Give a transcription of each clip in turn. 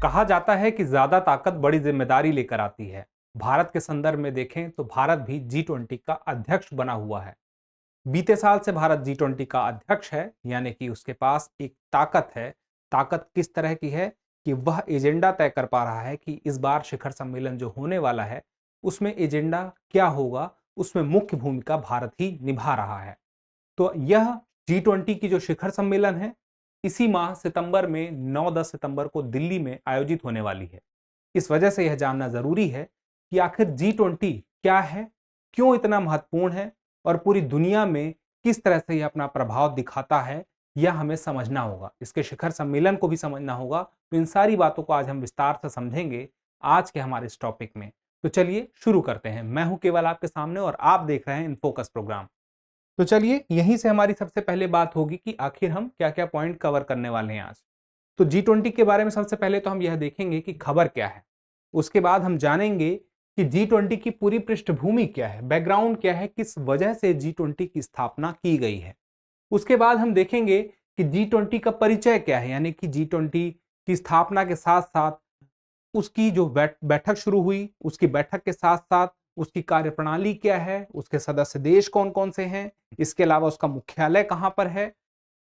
कहा जाता है कि ज्यादा ताकत बड़ी जिम्मेदारी लेकर आती है। भारत के संदर्भ में देखें तो भारत भी G20 का अध्यक्ष बना हुआ है। बीते साल से भारत G20 का अध्यक्ष है, यानी कि उसके पास एक ताकत है। ताकत किस तरह की है कि वह एजेंडा तय कर पा रहा है कि इस बार शिखर सम्मेलन जो होने वाला है उसमें एजेंडा क्या होगा, उसमें मुख्य भूमिका भारत ही निभा रहा है। तो यह G20 की जो शिखर सम्मेलन है, इसी माह सितंबर में 9-10 सितंबर को दिल्ली में आयोजित होने वाली है। इस वजह से यह जानना जरूरी है कि आखिर G20 क्या है, क्यों इतना महत्वपूर्ण है और पूरी दुनिया में किस तरह से यह अपना प्रभाव दिखाता है, यह हमें समझना होगा। इसके शिखर सम्मेलन को भी समझना होगा। तो इन सारी बातों को आज हम विस्तार से समझेंगे आज के हमारे इस टॉपिक में। तो चलिए शुरू करते हैं। मैं हूं केवल आपके सामने और आप देख रहे हैं इन फोकस प्रोग्राम। तो चलिए यहीं से हमारी सबसे पहले बात होगी कि आखिर हम क्या क्या पॉइंट कवर करने वाले हैं आज। तो G20 के बारे में सबसे पहले तो हम यह देखेंगे कि खबर क्या है। उसके बाद हम जानेंगे कि G20 की पूरी पृष्ठभूमि क्या है, बैकग्राउंड क्या है, किस वजह से G20 की स्थापना की गई है। उसके बाद हम देखेंगे कि G20 का परिचय क्या है, यानी कि G20 की स्थापना के साथ साथ उसकी जो बैठक शुरू हुई, उसकी बैठक के साथ साथ उसकी कार्यप्रणाली क्या है, उसके सदस्य देश कौन कौन से हैं, इसके अलावा उसका मुख्यालय कहां पर है,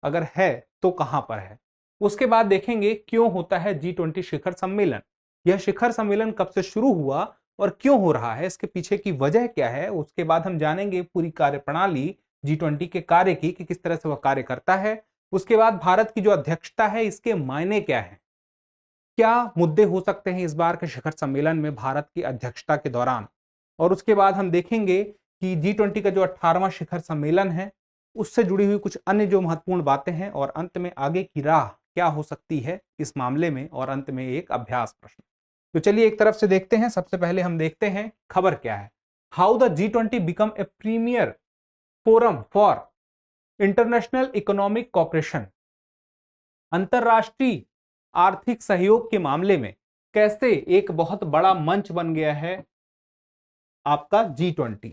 अगर है तो कहां पर है। उसके बाद देखेंगे क्यों होता है G20 शिखर सम्मेलन, यह शिखर सम्मेलन कब से शुरू हुआ और क्यों हो रहा है, इसके पीछे की वजह क्या है। उसके बाद हम जानेंगे पूरी कार्यप्रणाली G20 के कार्य की कि किस तरह से वह कार्य करता है। उसके बाद भारत की जो अध्यक्षता है इसके मायने क्या है, क्या मुद्दे हो सकते हैं इस बार के शिखर सम्मेलन में भारत की अध्यक्षता के दौरान। और उसके बाद हम देखेंगे कि G20 का जो 18वां शिखर सम्मेलन है उससे जुड़ी हुई कुछ अन्य जो महत्वपूर्ण बातें हैं, और अंत में आगे की राह क्या हो सकती है इस मामले में, और अंत में एक अभ्यास प्रश्न। तो चलिए एक तरफ से देखते हैं। सबसे पहले हम देखते हैं खबर क्या है। How the G20 become a premier forum for international economic cooperation. अंतरराष्ट्रीय आर्थिक सहयोग के मामले में कैसे एक बहुत बड़ा मंच बन गया है आपका G20।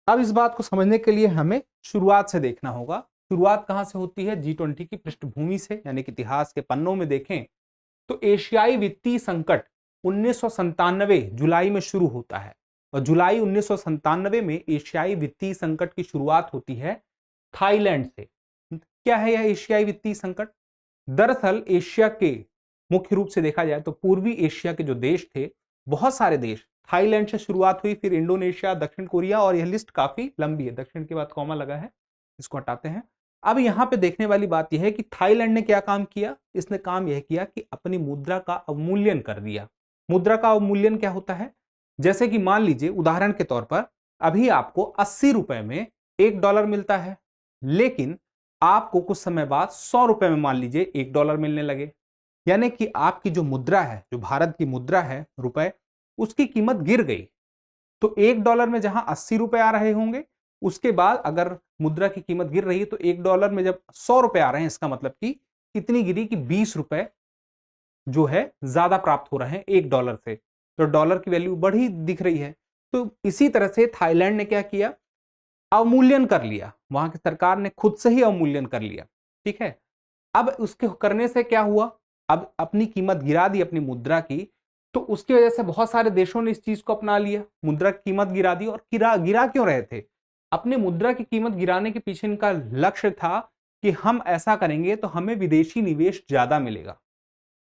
अब इस बात को समझने के लिए हमें शुरुआत से देखना होगा। शुरुआत कहां से होती है G20 की पृष्ठभूमि से, यानी कि इतिहास के पन्नों में देखें तो एशियाई वित्तीय संकट 1997 जुलाई में शुरू होता है। और जुलाई 1997 में एशियाई वित्तीय संकट की शुरुआत होती है थाईलैंड से। क्या है यह एशियाई वित्तीय संकट? दरअसल एशिया के, मुख्य रूप से देखा जाए तो पूर्वी एशिया के जो देश थे, बहुत सारे देश, थाईलैंड से शुरुआत हुई, फिर इंडोनेशिया, दक्षिण कोरिया, और यह लिस्ट काफी लंबी है। दक्षिण के बाद कॉमा लगा है, इसको हटाते हैं। अब यहां पे देखने वाली बात यह है कि थाईलैंड ने क्या काम किया। इसने काम यह किया कि अपनी मुद्रा का अवमूल्यन कर दिया। मुद्रा का अवमूल्यन क्या होता है? जैसे कि मान लीजिए उदाहरण के तौर पर अभी आपको 80 रुपए में $1 मिलता है, लेकिन आपको कुछ समय बाद 100 रुपए में मान लीजिए $1 मिलने लगे। यानी कि आपकी जो मुद्रा है, जो भारत की मुद्रा है रुपए, उसकी कीमत गिर गई। तो $1 में जहां 80 रुपए आ रहे होंगे, उसके बाद अगर मुद्रा की कीमत गिर रही है तो $1 में जब 100 रुपए आ रहे हैं, इसका मतलब कि कितनी गिरी कि 20 रुपए जो है ज्यादा प्राप्त हो रहे हैं $1 से। तो डॉलर की वैल्यू बढ़ी दिख रही है। तो इसी तरह से थाईलैंड ने क्या किया, अवमूल्यन कर लिया। वहां की सरकार ने खुद से ही अवमूल्यन कर लिया। ठीक है। अब उसके करने से क्या हुआ, अब अपनी कीमत गिरा दी अपनी मुद्रा की, तो उसकी वजह से बहुत सारे देशों ने इस चीज को अपना लिया, मुद्रा की कीमत गिरा दी। और गिरा क्यों रहे थे? अपने मुद्रा की कीमत गिराने के पीछे इनका लक्ष्य था कि हम ऐसा करेंगे तो हमें विदेशी निवेश ज्यादा मिलेगा।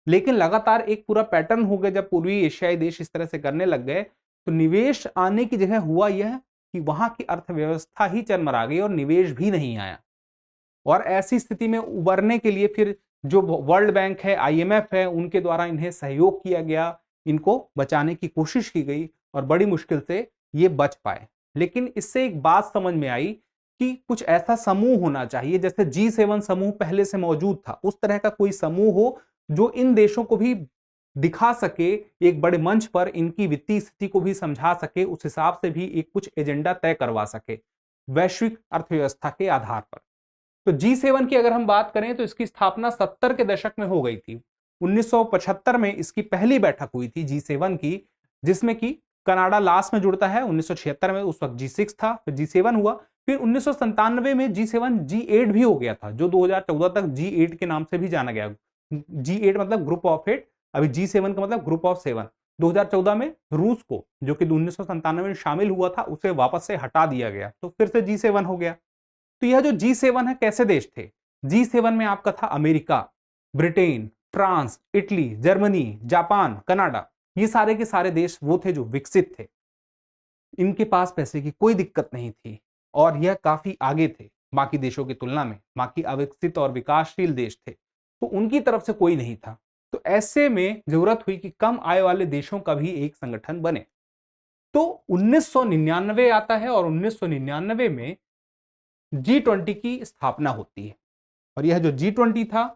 लेकिन लगातार एक पूरा पैटर्न हो गया, जब पूर्वी एशियाई देश इस तरह से करने लग गए तो निवेश आने की जगह हुआ यह कि वहां की अर्थव्यवस्था ही चरमरा गई और निवेश भी नहीं आया। और ऐसी स्थिति में उबरने के लिए फिर जो वर्ल्ड बैंक है, IMF है, उनके द्वारा इन्हें सहयोग किया गया, इनको बचाने की कोशिश की गई और बड़ी मुश्किल से ये बच पाए। लेकिन इससे एक बात समझ में आई कि कुछ ऐसा समूह होना चाहिए, जैसे G7 समूह पहले से मौजूद था, उस तरह का कोई समूह हो जो इन देशों को भी दिखा सके, एक बड़े मंच पर इनकी वित्तीय स्थिति को भी समझा सके, उस हिसाब से भी एक कुछ एजेंडा तय करवा सके वैश्विक अर्थव्यवस्था के आधार पर। तो G7 की अगर हम बात करें तो इसकी स्थापना 70 के दशक में हो गई थी। 1975 में इसकी पहली बैठक हुई थी G7 की, जिसमें कि कनाडा लास्ट में जुड़ता है। 1976 में उस वक्त G6 था, फिर G7 हुआ, फिर 1997 में G7 G8 भी हो गया था, जो 2014 तक G8 के नाम से भी जाना गया। G8 मतलब ग्रुप ऑफ 8, अभी G7 का मतलब ग्रुप ऑफ 7। 2014 में रूस को, जो कि 1997 में शामिल हुआ था, उसे वापस से हटा दिया गया, तो फिर से G7 हो गया। तो यह जो G7 है, कैसे देश थे? G7 में आपका था America, Britain, France, Italy, Germany, Japan, Canada. ये सारे के सारे देश वो थे जो विकसित थे, इनके पास पैसे की कोई दिक्कत नहीं थी और यह काफी आगे थे बाकी देशों की तुलना में। बाकी अविकसित और विकासशील देश थे, तो उनकी तरफ से कोई नहीं था। तो ऐसे में जरूरत हुई कि कम आय वाले देशों का भी एक संगठन बने। तो 1999 आता है और 1999 में G20 की स्थापना होती है। और यह जो G20 था,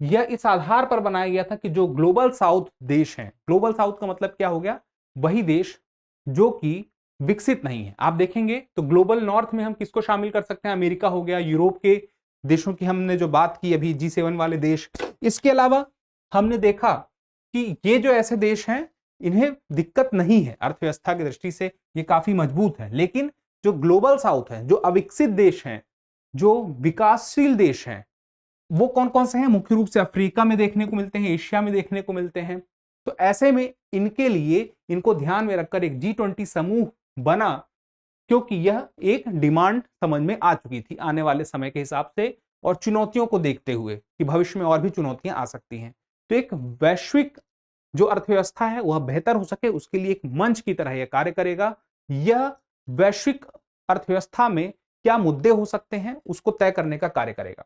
यह इस आधार पर बनाया गया था कि जो ग्लोबल साउथ देश हैं, ग्लोबल साउथ का मतलब क्या हो गया? वही देश जो कि विकसित नहीं है। आप देखेंगे तो ग्लोबल नॉर्थ में हम किसको शामिल कर सकते हैं? अमेरिका हो गया, यूरोप के देशों की हमने जो बात की अभी, G7 वाले देश। इसके अलावा हमने देखा कि ये जो ऐसे देश हैं, इन्हें दिक्कत नहीं है अर्थव्यवस्था की दृष्टि से, ये काफी मजबूत है। लेकिन जो ग्लोबल साउथ है, जो अविकसित देश हैं, जो विकासशील देश हैं, वो कौन कौन से हैं? मुख्य रूप से अफ्रीका में देखने को मिलते हैं, एशिया में देखने को मिलते हैं। तो ऐसे में इनके लिए, इनको ध्यान में रखकर एक G20 समूह बना, क्योंकि यह एक डिमांड समझ में आ चुकी थी आने वाले समय के हिसाब से और चुनौतियों को देखते हुए कि भविष्य में और भी चुनौतियां आ सकती हैं। तो एक वैश्विक जो अर्थव्यवस्था है वह बेहतर हो सके, उसके लिए एक मंच की तरह यह कार्य करेगा। यह वैश्विक अर्थव्यवस्था में क्या मुद्दे हो सकते हैं उसको तय करने का कार्य करेगा।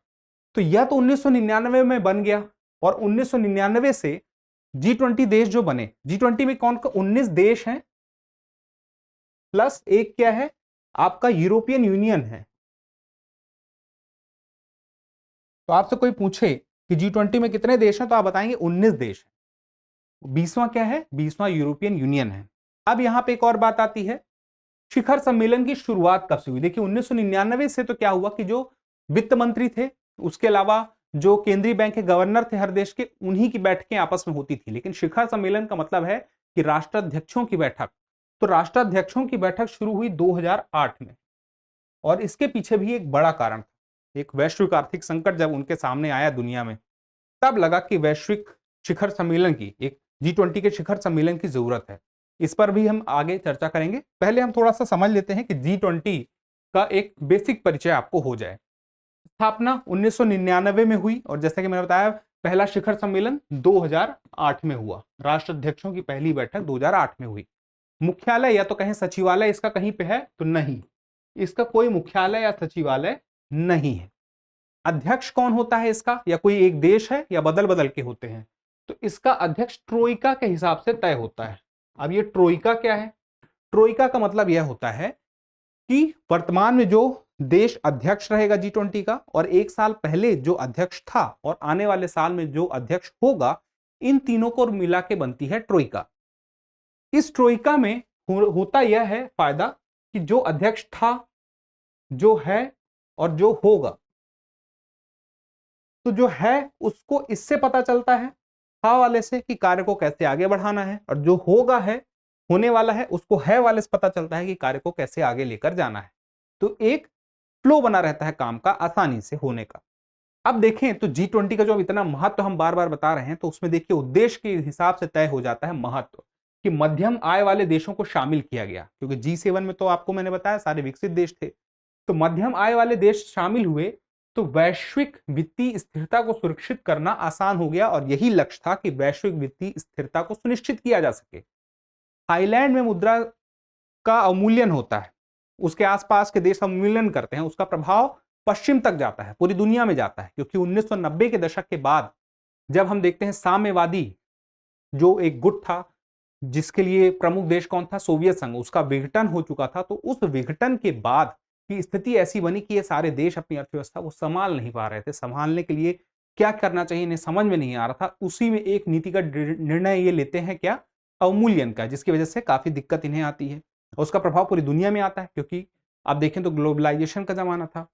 तो यह तो 1999 में बन गया और 1999 से G20 देश जो बने, G20 में कौन कौन? 19 देश हैं प्लस एक क्या है? आपका यूरोपियन यूनियन है। तो आपसे कोई पूछे कि G20 में कितने देश हैं, तो आप बताएंगे 19 देश हैं। 20वां क्या है? 20वां यूरोपियन यूनियन है। अब यहां पे एक और बात आती है, शिखर सम्मेलन की शुरुआत कब से हुई? देखिए 1999 से तो क्या हुआ कि जो वित्त मंत्री थे, उसके अलावा जो केंद्रीय बैंक के गवर्नर थे हर देश के, उन्हीं की बैठकें आपस में होती थी। लेकिन शिखर सम्मेलन का मतलब है कि राष्ट्राध्यक्षों की बैठक। तो राष्ट्राध्यक्षों की बैठक शुरू हुई 2008 में और इसके पीछे भी एक बड़ा कारण था। एक वैश्विक आर्थिक संकट जब उनके सामने आया दुनिया में, तब लगा कि वैश्विक शिखर सम्मेलन की, एक G20 के शिखर सम्मेलन की जरूरत है। इस पर भी हम आगे चर्चा करेंगे। पहले हम थोड़ा सा समझ लेते हैं कि G20 का एक बेसिक परिचय आपको हो जाए। स्थापना 1999 में हुई और जैसा कि मैंने बताया, पहला शिखर सम्मेलन 2008 में हुआ। राष्ट्राध्यक्षों की पहली बैठक 2008 में हुई। मुख्यालय या तो कहें सचिवालय इसका कहीं पे है? तो नहीं, इसका कोई मुख्यालय या सचिवालय नहीं है। अध्यक्ष कौन होता है इसका? या कोई एक देश है या बदल बदल के होते हैं? तो इसका अध्यक्ष ट्रोइका के हिसाब से तय होता है। अब ये ट्रोइका क्या है? ट्रोइका का मतलब यह होता है कि वर्तमान में जो देश अध्यक्ष रहेगा G20 का, और एक साल पहले जो अध्यक्ष था और आने वाले साल में जो अध्यक्ष होगा, इन तीनों को मिला के बनती है ट्रोइका। इस ट्रोइका में होता यह है फायदा कि जो अध्यक्ष था, जो है और जो होगा, तो जो है उसको इससे पता चलता है हा वाले से कि कार्य को कैसे आगे बढ़ाना है, और जो होगा है, होने वाला है, उसको है वाले से पता चलता है कि कार्य को कैसे आगे लेकर जाना है। तो एक फ्लो बना रहता है काम का आसानी से होने का। अब देखें तो G20 का जो इतना महत्व हम बार बार बता रहे हैं, तो उसमें देखिए उद्देश्य के हिसाब से तय हो जाता है महत्व कि मध्यम आय वाले देशों को शामिल किया गया, क्योंकि G7 में तो आपको मैंने बताया सारे विकसित देश थे। तो मध्यम आय वाले देश शामिल हुए तो वैश्विक वित्तीय स्थिरता को सुरक्षित करना आसान हो गया और यही लक्ष्य था कि वैश्विक वित्तीय स्थिरता को सुनिश्चित किया जा सके। थाईलैंड में मुद्रा का अवमूल्यन होता है, उसके आसपास के देश अवमूल्यन करते हैं, उसका प्रभाव पश्चिम तक जाता है, पूरी दुनिया में जाता है। क्योंकि 1990 के दशक के बाद जब हम देखते हैं साम्यवादी जो एक गुट था, जिसके लिए प्रमुख देश कौन था? सोवियत संघ, उसका विघटन हो चुका था। तो उस विघटन के बाद की स्थिति ऐसी बनी कि ये सारे देश अपनी अर्थव्यवस्था को संभाल नहीं पा रहे थे। संभालने के लिए क्या करना चाहिए इन्हें समझ में नहीं आ रहा था। उसी में एक नीतिगत निर्णय ये लेते हैं, क्या? अवमूल्यन का, जिसकी वजह से काफी दिक्कत इन्हें आती है और उसका प्रभाव पूरी दुनिया में आता है, क्योंकि आप देखें तो ग्लोबलाइजेशन का जमाना था।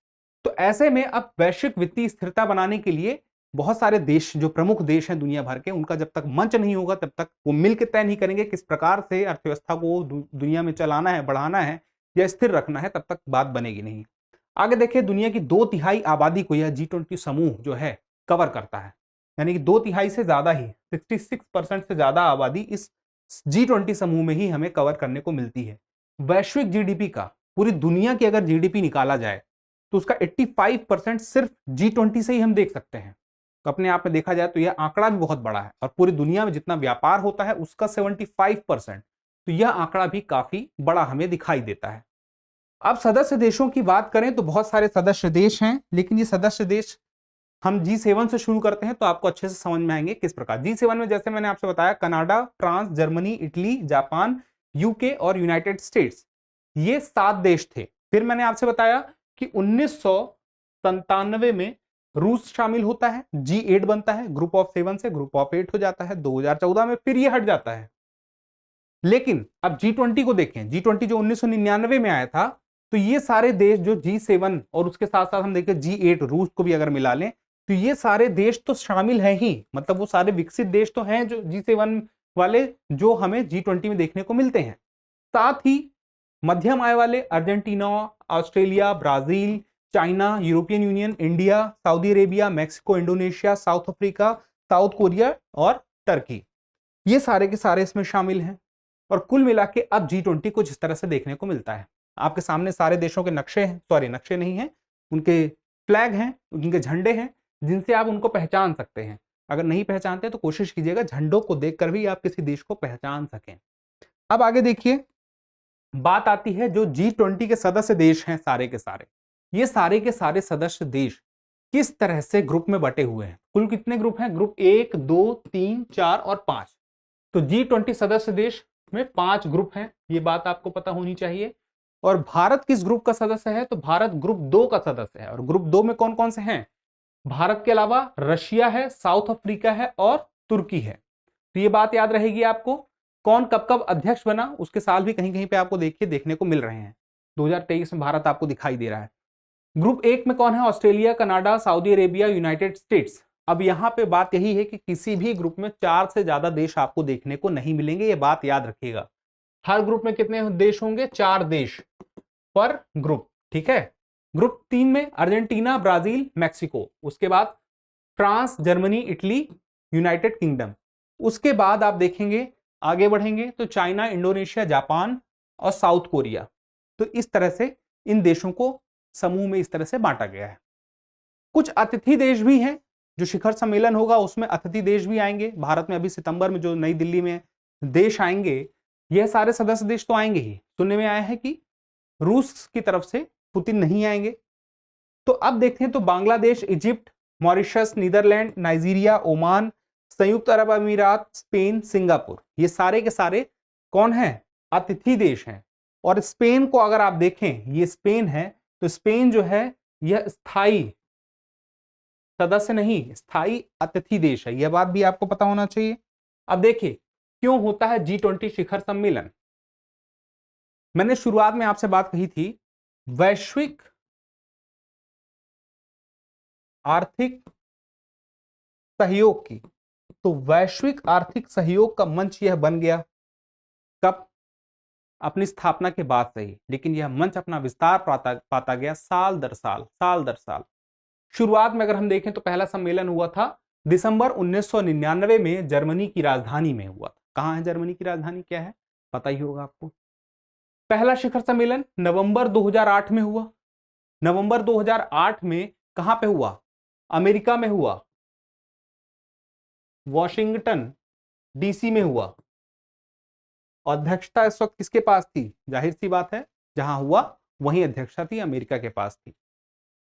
तो ऐसे में अब वैश्विक वित्तीय स्थिरता बनाने के लिए बहुत सारे देश, जो प्रमुख देश हैं दुनिया भर के, उनका जब तक मंच नहीं होगा तब तक वो मिलकर तय नहीं करेंगे किस प्रकार से अर्थव्यवस्था को दुनिया में चलाना है, बढ़ाना है या स्थिर रखना है, तब तक बात बनेगी नहीं। आगे देखिए, दुनिया की 2/3 आबादी को यह G20 समूह जो है कवर करता है। यानी कि 2/3 से ज्यादा ही 66% से ज्यादा आबादी इस G20 समूह में ही हमें कवर करने को मिलती है। वैश्विक जीडीपी का, पूरी दुनिया की अगर जीडीपी निकाला जाए तो उसका 85% सिर्फ G20 से ही हम देख सकते हैं। तो अपने आप में देखा जाए तो यह आंकड़ा भी बहुत बड़ा है, और पूरी दुनिया में जितना व्यापार होता है उसका 75%, तो यह आंकड़ा भी काफी बड़ा हमें दिखाई देता है। अब सदस्य देशों की बात करें तो बहुत सारे सदस्य देश हैं, लेकिन ये सदस्य देश हम G7 से शुरू करते हैं तो आपको अच्छे से समझ में आएंगे किस प्रकार। G7 में जैसे मैंने आपसे बताया, Canada, France, Germany, Italy, Japan, UK और यूनाइटेड स्टेट्स, ये 7 देश थे। फिर मैंने आपसे बताया कि 1997 में रूस शामिल होता है, G8 बनता है, ग्रुप ऑफ 7 से ग्रुप ऑफ 8 हो जाता है। 2014 में फिर ये हट जाता है। लेकिन अब G20 को देखें, G20 जो 1999 में आया था, तो ये सारे देश जो G7 और उसके साथ साथ हम देखें G8, रूस को भी अगर मिला लें, तो ये सारे देश तो शामिल हैं ही, मतलब वो सारे विकसित देश तो हैं जो G7 वाले, जो हमें G20 में देखने को मिलते हैं। साथ ही मध्यम आय वाले Argentina, Australia, Brazil, China, European union, India, Saudi Arabia, Mexico, Indonesia, south Africa, south Korea और टर्की, ये सारे के सारे इसमें शामिल हैं। और कुल मिला के अब G20 कुछ इस तरह से देखने को मिलता है। आपके सामने सारे देशों के नक्शे हैं, सॉरी नक्शे नहीं हैं, उनके फ्लैग हैं, उनके झंडे हैं, जिनसे आप उनको पहचान सकते हैं। अगर नहीं पहचानते तो कोशिश कीजिएगा झंडों को देखकर भी आप किसी देश को पहचान सकें। अब आगे देखिए, बात आती है जो G20 के सदस्य देश हैं सारे के सारे, ये सारे के सारे सदस्य देश किस तरह से ग्रुप में बटे हुए हैं। कुल कितने ग्रुप हैं? ग्रुप 1, 2, 3, 4 और 5। तो G20 सदस्य देश में 5 ग्रुप हैं, ये बात आपको पता होनी चाहिए। और भारत किस ग्रुप का सदस्य है? तो भारत ग्रुप 2 का सदस्य है। और ग्रुप 2 में कौन कौन से हैं? भारत के अलावा रशिया है, साउथ अफ्रीका है और तुर्की है। तो ये बात याद रहेगी आपको। कौन कब कब अध्यक्ष बना उसके साल भी कहीं कहीं पे आपको देखने को मिल रहे हैं। 2023 में भारत आपको दिखाई दे रहा है। ग्रुप 1 में कौन है? Australia, Canada, Saudi Arabia, United states. अब यहां पे बात यही है कि किसी भी ग्रुप में 4 से ज्यादा देश आपको देखने को नहीं मिलेंगे, ये बात याद रखिएगा। हर ग्रुप में कितने देश होंगे? 4 देश पर ग्रुप, ठीक है। ग्रुप 3 में अर्जेंटीना, ब्राजील, मैक्सिको, उसके बाद France, Germany, Italy, United kingdom. उसके बाद आप देखेंगे आगे बढ़ेंगे तो चाइना, इंडोनेशिया, जापान और साउथ कोरिया। तो इस तरह से इन देशों को समूह में इस तरह से बांटा गया है। कुछ अतिथि देश भी हैं, जो शिखर सम्मेलन होगा उसमें अतिथि देश भी आएंगे। भारत में अभी सितंबर में जो नई दिल्ली में देश आएंगे, यह सारे सदस्य देश तो आएंगे ही। सुनने में आया है कि रूस की तरफ से पुतिन नहीं आएंगे। तो अब देखते हैं तो Bangladesh, Egypt, Mauritius, Netherlands, Nigeria, Oman, संयुक्त अरब अमीरात, स्पेन, सिंगापुर, ये सारे के सारे कौन हैं? अतिथि देश हैं। और स्पेन को अगर आप देखें, ये स्पेन है, तो स्पेन जो है यह स्थायी सदस्य नहीं, स्थायी अतिथि देश है। यह बात भी आपको पता होना चाहिए। अब देखिए क्यों होता है G20 शिखर सम्मेलन। मैंने शुरुआत में आपसे बात कही थी वैश्विक आर्थिक सहयोग की। तो वैश्विक आर्थिक सहयोग का मंच यह बन गया कब? अपनी स्थापना के बाद से ही, लेकिन यह मंच अपना विस्तार पाता गया साल दर साल। शुरुआत में अगर हम देखें तो पहला सम्मेलन हुआ था दिसंबर 1999 में जर्मनी की राजधानी में हुआ था। कहां है जर्मनी की राजधानी, क्या है पता ही होगा आपको। पहला शिखर सम्मेलन नवंबर 2008 में हुआ। नवंबर 2008 में कहां पे हुआ? अमेरिका में हुआ, वॉशिंगटन डीसी में हुआ। अध्यक्षता इस वक्त किसके पास थी? जाहिर सी बात है जहां हुआ वहीं अध्यक्षता थी अमेरिका के पास थी।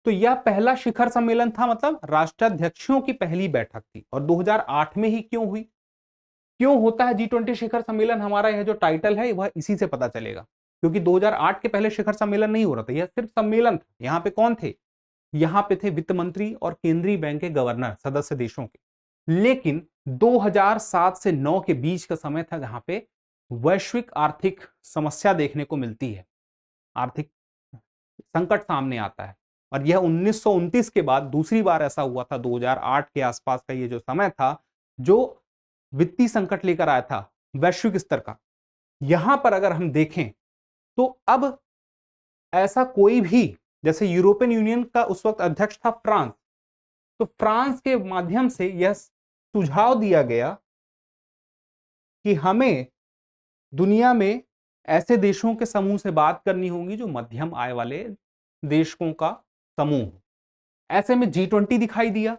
तो यह पहला शिखर सम्मेलन था, मतलब राष्ट्राध्यक्षों की पहली बैठक थी। और 2008 में ही क्यों हुई? क्यों होता है G20 शिखर सम्मेलन? हमारा यह जो टाइटल है वह इसी से पता चलेगा, क्योंकि 2008 के पहले शिखर सम्मेलन नहीं हो रहा था, यह सिर्फ सम्मेलन था। यहां पे कौन थे? यहां पे थे वित्त मंत्री और केंद्रीय बैंक के गवर्नर सदस्य देशों के। लेकिन 2007 से 9 के बीच का समय था जहां पे वैश्विक आर्थिक समस्या देखने को मिलती है, आर्थिक संकट सामने आता है। और यह 1929 के बाद दूसरी बार ऐसा हुआ था। 2008 के आसपास का ये जो समय था जो वित्तीय संकट लेकर आया था वैश्विक स्तर का। यहां पर अगर हम देखें तो अब ऐसा कोई भी, जैसे यूरोपियन यूनियन का उस वक्त अध्यक्ष था फ्रांस, तो फ्रांस के माध्यम से यह सुझाव दिया गया कि हमें दुनिया में ऐसे देशों के समूह से बात करनी होगी जो मध्यम आय वाले देशों का समूह। ऐसे में G20 दिखाई दिया,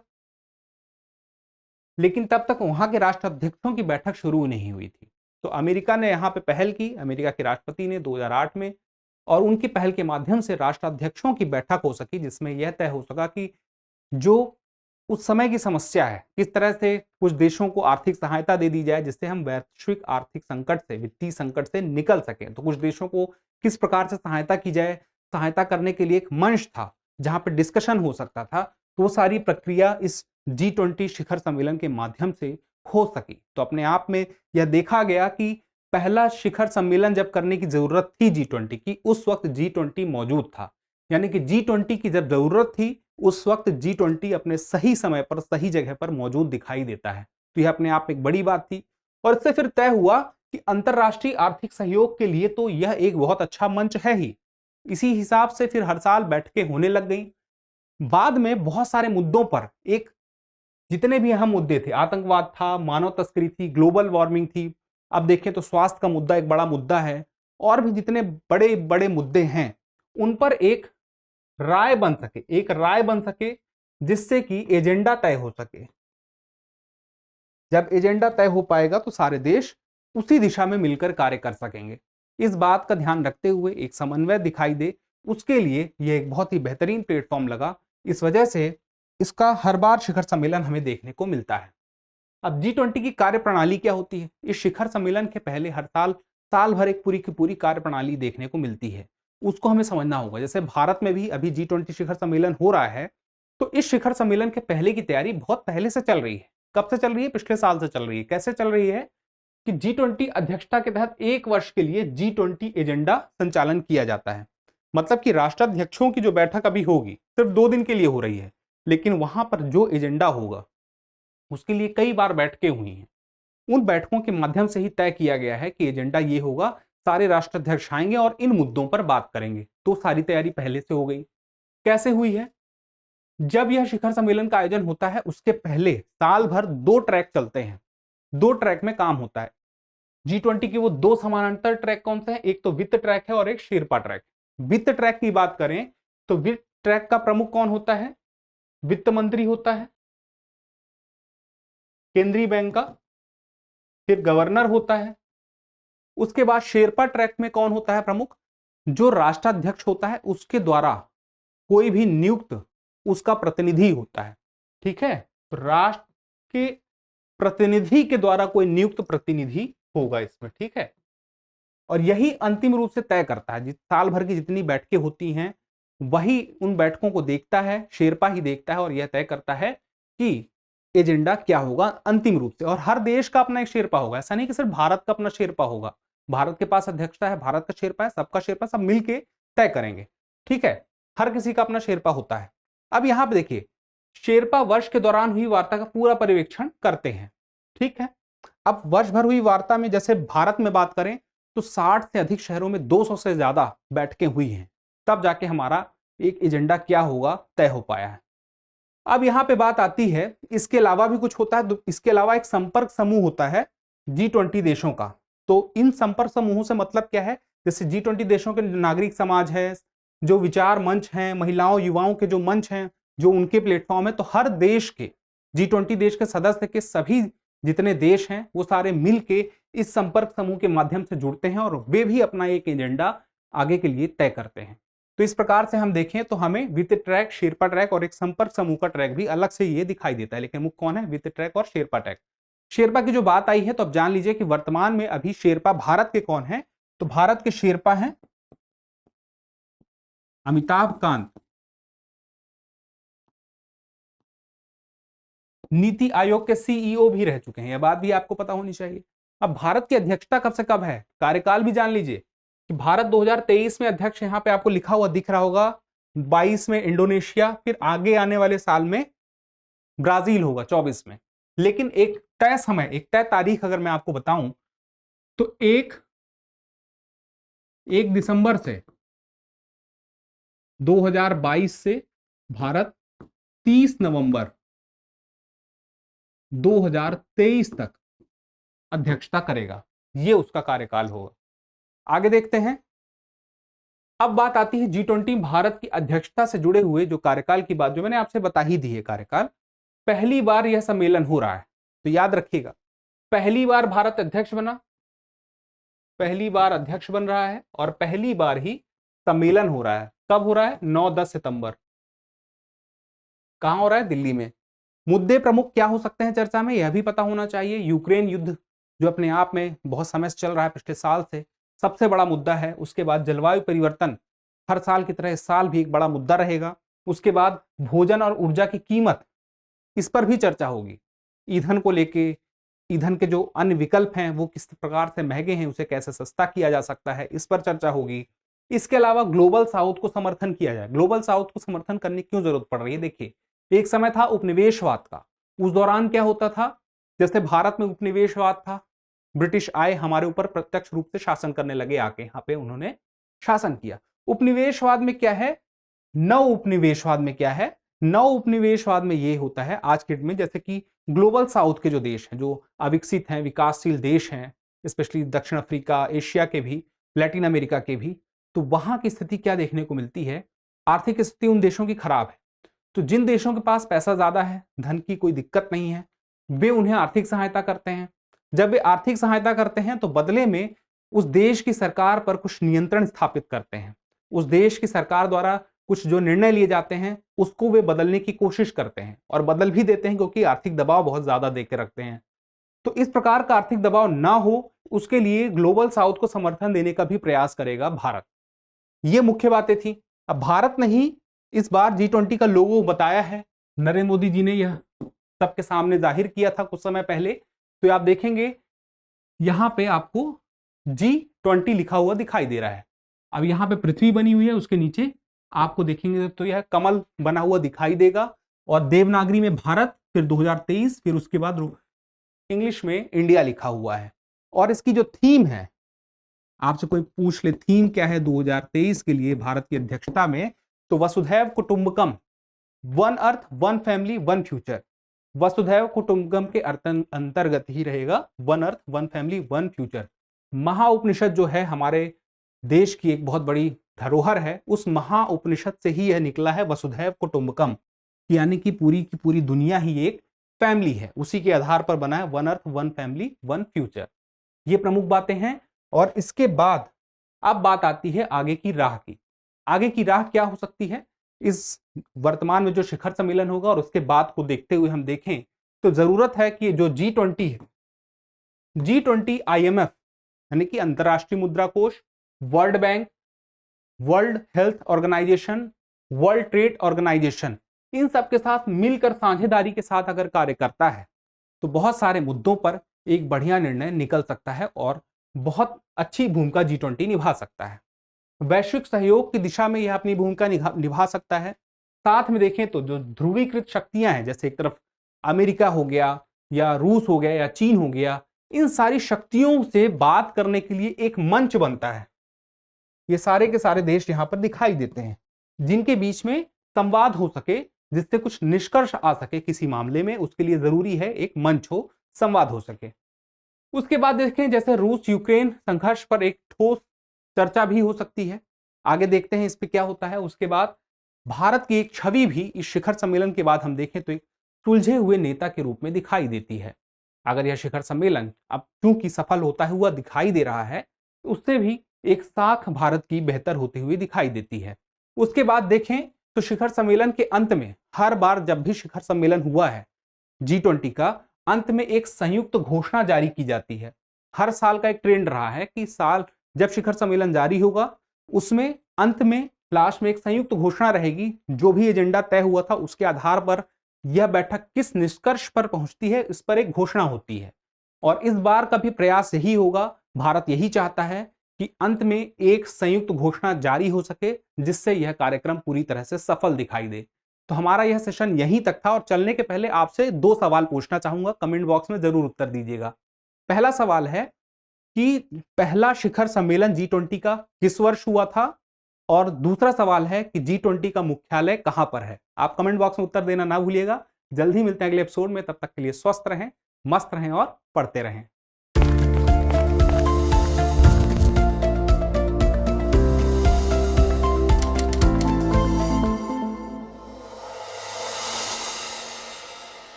लेकिन तब तक वहां के राष्ट्राध्यक्षों की बैठक शुरू नहीं हुई थी। तो अमेरिका ने यहां पे पहल की, अमेरिका के राष्ट्रपति ने 2008 में, और उनकी पहल के माध्यम से राष्ट्राध्यक्षों की बैठक हो सकी, जिसमें यह तय हो सका कि जो उस समय की समस्या है, किस तरह से कुछ देशों को आर्थिक सहायता दे दी जाए जिससे हम वैश्विक आर्थिक संकट से, वित्तीय संकट से निकल सकें। तो कुछ देशों को किस प्रकार से सहायता की जाए, सहायता करने के लिए एक मंच था जहां पर डिस्कशन हो सकता था। तो वो सारी प्रक्रिया इस G20 शिखर सम्मेलन के माध्यम से हो सकी। तो अपने आप में यह देखा गया कि पहला शिखर सम्मेलन जब करने की जरूरत थी G20 की, उस वक्त G20 मौजूद था। यानी कि G20 की जब जरूरत थी उस वक्त G20 अपने सही समय पर सही जगह पर मौजूद दिखाई देता है। तो यह अपने आप में एक बड़ी बात थी। और इससे फिर तय हुआ कि अंतरराष्ट्रीय आर्थिक सहयोग के लिए तो यह एक बहुत अच्छा मंच है ही। इसी हिसाब से फिर हर साल बैठकें होने लग गई। बाद में बहुत सारे मुद्दों पर, एक जितने भी अहम मुद्दे थे, आतंकवाद था, मानव तस्करी थी, ग्लोबल वार्मिंग थी, अब देखें तो स्वास्थ्य का मुद्दा एक बड़ा मुद्दा है, और भी जितने बड़े बड़े मुद्दे हैं उन पर एक राय बन सके जिससे कि एजेंडा तय हो सके। जब एजेंडा तय हो पाएगा तो सारे देश उसी दिशा में मिलकर कार्य कर सकेंगे। इस बात का ध्यान रखते हुए एक समन्वय दिखाई दे, उसके लिए यह एक बहुत ही बेहतरीन प्लेटफॉर्म लगा। इस वजह से इसका हर बार शिखर सम्मेलन हमें देखने को मिलता है। अब G20 की कार्यप्रणाली क्या होती है? इस शिखर सम्मेलन के पहले हर साल भर एक पूरी की पूरी कार्यप्रणाली देखने को मिलती है, उसको हमें समझना होगा। जैसे भारत में भी अभी G20 शिखर सम्मेलन हो रहा है, तो इस शिखर सम्मेलन के पहले की तैयारी बहुत पहले से चल रही है। कब से चल रही है? पिछले साल से चल रही है। कैसे चल रही है कि G20 अध्यक्षता के तहत एक वर्ष के लिए G20 एजेंडा संचालन किया जाता है। मतलब कि राष्ट्राध्यक्षों की जो बैठक अभी होगी सिर्फ 2 दिन के लिए हो रही है, लेकिन वहां पर जो एजेंडा होगा उसके लिए कई बार बैठकें हुई हैं। उन बैठकों के माध्यम से ही तय किया गया है कि एजेंडा ये होगा, सारे राष्ट्राध्यक्ष आएंगे और इन मुद्दों पर बात करेंगे। तो सारी तैयारी पहले से हो गई। कैसे हुई है? जब यह शिखर सम्मेलन का आयोजन होता है उसके पहले साल भर 2 ट्रैक चलते हैं, 2 ट्रैक में काम होता है। G20 के वो 2 समानांतर ट्रैक कौन से हैं? एक तो वित्त ट्रैक है और एक शेरपा ट्रैक। वित्त ट्रैक की बात करें तो वित्त ट्रैक का प्रमुख कौन होता है? वित्त मंत्री होता है, केंद्रीय बैंक का, फिर गवर्नर होता है। उसके बाद शेरपा ट्रैक में कौन होता है प्रमुख? जो राष्ट्राध्यक्ष होता है उसके द्वारा कोई भी नियुक्त उसका प्रतिनिधि होता है। ठीक है, तो राष्ट्र के प्रतिनिधि के द्वारा कोई नियुक्त प्रतिनिधि होगा इसमें। ठीक है, और यही अंतिम रूप से तय करता है, साल भर की जितनी बैठकें होती हैं वही उन बैठकों को देखता है, शेरपा ही देखता है और यह तय करता है कि एजेंडा क्या होगा अंतिम रूप से। और हर देश का अपना एक शेरपा होगा, ऐसा नहीं कि सिर्फ भारत का अपना शेरपा होगा। भारत के पास अध्यक्षता है, भारत का शेरपा है, सबका शेरपा, सब मिलके तय करेंगे। ठीक है, हर किसी का अपना शेरपा होता है। अब यहां पे देखिए, शेरपा वर्ष के दौरान हुई वार्ता का पूरा पर्यवेक्षण करते हैं। ठीक है, अब वर्ष भर हुई वार्ता में जैसे भारत में बात करें तो 60 से अधिक शहरों में 200 से ज्यादा बैठकें हुई हैं, तब जाके हमारा एक एजेंडा क्या होगा तय हो पाया है। अब यहां पे बात आती है, इसके अलावा भी कुछ होता है। तो इसके अलावा एक संपर्क समूह होता है G20 देशों का। तो इन संपर्क समूहों से मतलब क्या है? जैसे G20 देशों के नागरिक समाज है, जो विचार मंच हैं, महिलाओं युवाओं के जो मंच हैं, जो उनके प्लेटफॉर्म है, तो हर देश के G20 देश के सदस्य के सभी जितने देश हैं वो सारे मिलके इस संपर्क समूह के माध्यम से जुड़ते हैं और वे भी अपना एक एजेंडा आगे के लिए तय करते हैं। तो इस प्रकार से हम देखें तो हमें वित्त ट्रैक, शेरपा ट्रैक और एक संपर्क समूह का ट्रैक भी अलग से ये दिखाई देता है, लेकिन मुख्य कौन है? वित्त ट्रैक और शेरपा ट्रैक। शेरपा की जो बात आई है तो अब जान लीजिए कि वर्तमान में अभी शेरपा भारत के कौन है? तो भारत के शेरपा हैं अमिताभ कांत, नीति आयोग के सीईओ भी रह चुके हैं, यह बात भी आपको पता होनी चाहिए। अब भारत की अध्यक्षता कब से कब है, कार्यकाल भी जान लीजिए कि भारत 2023 में अध्यक्ष, यहां पे आपको लिखा हुआ दिख रहा होगा, 22 में इंडोनेशिया, फिर आगे आने वाले साल में ब्राजील होगा 24 में। लेकिन एक तय समय, एक तय तारीख अगर मैं आपको बताऊं तो 1 दिसंबर से 2022 से भारत 30 नवंबर 2023 तक अध्यक्षता करेगा। ये उसका कार्यकाल होगा। आगे देखते हैं। अब बात आती है G20 भारत की अध्यक्षता से जुड़े हुए जो कार्यकाल की बात, जो मैंने आपसे बता ही दी है कार्यकाल। पहली बार यह सम्मेलन हो रहा है, तो याद रखिएगा पहली बार भारत अध्यक्ष बना, पहली बार अध्यक्ष बन रहा है और पहली बार ही सम्मेलन हो रहा है। कब हो रहा है? 9-10 सितंबर। कहां हो रहा है? दिल्ली में। मुद्दे प्रमुख क्या हो सकते हैं चर्चा में, यह भी पता होना चाहिए। यूक्रेन युद्ध जो अपने आप में बहुत समय से चल रहा है, पिछले साल से सबसे बड़ा मुद्दा है। उसके बाद जलवायु परिवर्तन, हर साल की तरह इस साल भी एक बड़ा मुद्दा रहेगा। उसके बाद भोजन और ऊर्जा की कीमत, इस पर भी चर्चा होगी। ईंधन को लेके, ईंधन के जो अन्य विकल्प हैं वो किस प्रकार से महंगे हैं, उसे कैसे सस्ता किया जा सकता है, इस पर चर्चा होगी। इसके अलावा ग्लोबल साउथ को समर्थन किया जाए। ग्लोबल साउथ को समर्थन करने की क्यों जरूरत पड़ रही है? देखिए, एक समय था उपनिवेशवाद का। उस दौरान क्या होता था, जैसे भारत में उपनिवेशवाद था, ब्रिटिश आए, हमारे ऊपर प्रत्यक्ष रूप से शासन करने लगे, आके यहाँ पे उन्होंने शासन किया। उपनिवेशवाद में क्या है? नव उपनिवेशवाद में क्या है? नव उपनिवेशवाद में ये होता है आज के डेट में, जैसे कि ग्लोबल साउथ के जो देश हैं, जो अविकसित हैं, विकासशील देश हैं, स्पेशली दक्षिण अफ्रीका, एशिया के भी, लैटिन अमेरिका के भी, तो वहां की स्थिति क्या देखने को मिलती है? आर्थिक स्थिति उन देशों की खराब है। तो जिन देशों के पास पैसा ज्यादा है, धन की कोई दिक्कत नहीं है, वे उन्हें आर्थिक सहायता करते हैं। जब वे आर्थिक सहायता करते हैं तो बदले में उस देश की सरकार पर कुछ नियंत्रण स्थापित करते हैं। उस देश की सरकार द्वारा कुछ जो निर्णय लिए जाते हैं उसको वे बदलने की कोशिश करते हैं, और बदल भी देते हैं, क्योंकि आर्थिक दबाव बहुत ज्यादा देकर रखते हैं। तो इस प्रकार का आर्थिक दबाव ना हो, उसके लिए ग्लोबल साउथ को समर्थन देने का भी प्रयास करेगा भारत। ये मुख्य बातें थी। अब भारत ने ही इस बार G20 का लोगो बताया है, नरेंद्र मोदी जी ने यह सबके सामने जाहिर किया था कुछ समय पहले। तो आप देखेंगे यहां पे आपको G20 लिखा हुआ दिखाई दे रहा है। अब यहां पे पृथ्वी बनी हुई है, उसके नीचे आपको देखेंगे तो यह कमल बना हुआ दिखाई देगा, और देवनागरी में भारत, फिर 2023, फिर उसके बाद इंग्लिश में इंडिया लिखा हुआ है। और इसकी जो थीम है, आपसे कोई पूछ ले थीम क्या है 2023 के लिए भारत की अध्यक्षता में, तो वसुधैव कुटुंबकम, one earth one family one future. वसुधैव कुटुंबकम के अंतर्गत ही रहेगा one earth one family one future. महाउपनिषद जो है हमारे देश की एक बहुत बड़ी धरोहर है, उस महाउपनिषद से ही यह निकला है वसुधैव कुटुंबकम, यानी कि पूरी की पूरी दुनिया ही एक फैमिली है। उसी के आधार पर बना है one earth one family one future. ये प्रमुख बातें हैं। और इसके बाद अब बात आती है आगे की राह की। आगे की राह क्या हो सकती है? इस वर्तमान में जो शिखर सम्मेलन होगा और उसके बाद को देखते हुए हम देखें तो जरूरत है कि जो G20 है, G20 IMF यानी कि अंतरराष्ट्रीय मुद्रा कोष, World Bank, World Health Organization, World Trade Organization, इन सब के साथ मिलकर साझेदारी के साथ अगर कार्य करता है तो बहुत सारे मुद्दों पर एक बढ़िया निर्णय निकल सकता है और बहुत अच्छी भूमिका G20 निभा सकता है। वैश्विक सहयोग की दिशा में यह अपनी भूमिका निभा सकता है। साथ में देखें तो जो ध्रुवीकृत शक्तियां हैं, जैसे एक तरफ अमेरिका हो गया या रूस हो गया या चीन हो गया, इन सारी शक्तियों से बात करने के लिए एक मंच बनता है। ये सारे के सारे देश यहां पर दिखाई देते हैं, जिनके बीच में संवाद हो सके, जिससे कुछ निष्कर्ष आ सके किसी मामले में। उसके लिए जरूरी है एक मंच हो, संवाद हो सके। उसके बाद देखें जैसे रूस यूक्रेन संघर्ष पर एक ठोस चर्चा भी हो सकती है। आगे देखते हैं इस पे क्या होता है। उसके बाद भारत की एक छवि भी इस शिखर सम्मेलन के बाद हम देखें तो एक सुलझे हुए नेता के रूप में दिखाई देती है। अगर यह शिखर सम्मेलन अब क्योंकि सफल होता हुआ दिखाई दे रहा है, तो उससे भी एक साख भारत की बेहतर होती हुई दिखाई देती है। उसके बाद देखें तो शिखर सम्मेलन के अंत में, हर बार जब भी शिखर सम्मेलन हुआ है G20 का, अंत में एक संयुक्त घोषणा जारी की जाती है। हर साल का एक ट्रेंड रहा है कि साल जब शिखर सम्मेलन जारी होगा, उसमें अंत में लास्ट में एक संयुक्त घोषणा रहेगी। जो भी एजेंडा तय हुआ था उसके आधार पर यह बैठक किस निष्कर्ष पर पहुंचती है, इस पर एक घोषणा होती है। और इस बार का भी प्रयास यही होगा, भारत यही चाहता है कि अंत में एक संयुक्त घोषणा जारी हो सके, जिससे यह कार्यक्रम पूरी तरह से सफल दिखाई दे। तो हमारा यह सेशन यहीं तक था, और चलने के पहले आपसे 2 सवाल पूछना चाहूंगा, कमेंट बॉक्स में जरूर उत्तर दीजिएगा। पहला सवाल है कि पहला शिखर सम्मेलन G20 का किस वर्ष हुआ था, और दूसरा सवाल है कि G20 का मुख्यालय कहां पर है। आप कमेंट बॉक्स में उत्तर देना ना भूलिएगा। जल्द ही मिलते हैं अगले एपिसोड में, तब तक के लिए स्वस्थ रहें, मस्त रहें और पढ़ते रहें।